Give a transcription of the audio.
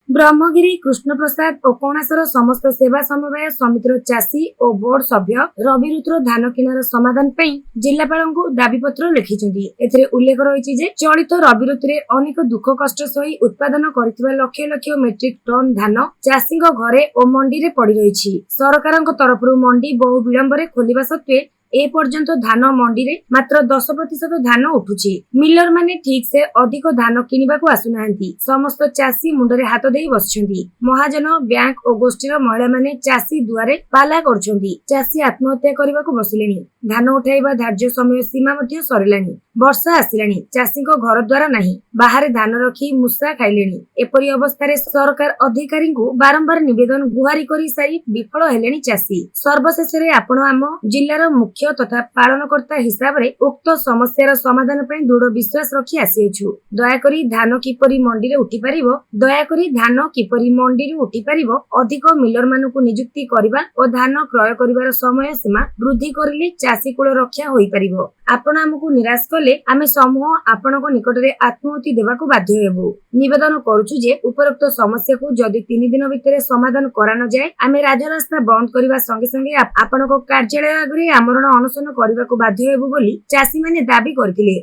ब्रह्मगिरी कृष्ण प्रसाद और कणासर समस्त सेवा समवाय समितिर चाषी और बोर्ड सभ्य रवि ऋतुर धान किणार समाधान जिलापाल को दाबीपत्र लिखिछन्ती। एथिरे उल्लेख रही जे चलित रवि ऋतुरे अनेक दुख कष्ट सही उत्पादन करथिबा लक्ष लक्ष मेट्रिक टन धान चाषी घरे और मंडी रे पड़ी रही। सरकारक तरफरु मंडी बहु विलंबरे खोलिबा सत्वे ए पर्यंत धान मंडी रे मात्र 10% धान उठुछि। मिलर माने ठीक से अधिक धान किनिबाकू आसुनाहांती। समस्त चाषी मुंडरे हाथ देई बसछन्ती। महाजन बैंक और गोष्ठीर महिला माने चाषी दुआरे पाला करछन्ती। चाषी आत्महत्या करबाकू बसिलेनी। धान उठाइबा धार्य समय सीमा मध्ये सरिलानी। वर्षा आसिलानी। चाषी को घर द्वार नाही। बाहर धान रखी मुसा खाइलेनी। एपरि अवस्था सरकार अधिकारी को बारंबार निवेदन गुहारी करी सारी विफल हेलेनी चाषी। सर्वशेष आपण आम जिल्लार मुख्य तथा पालनकर्ता हिसाब रे उक्त समस्यार समाधान पर दृढ़ विश्वास रखी आसीछु। दयाकरी धान किपरि मंडी रे उठी परिबो अधिक मिलर मानकु नियुक्ति करिबा और धान क्रय करिवार समय सीमा वृद्धि करिले चाषी कुल रक्षा होई परिबो। आपण हमकु निराश कले आमे समूह आपणक निकट रे आत्महत्या देबाकू बाध्य हेबो। निवेदन करूछु जे उपरोक्त समस्या को जदि 3 दिन भितर समाधान करा न जाय आमे राजरास्ता बंद करिबा संगे संगे आपणक कार्यालय आगरे आमरण अनशन करने को बाध्य हेबु बोली चाषी माने दाबी करथिले।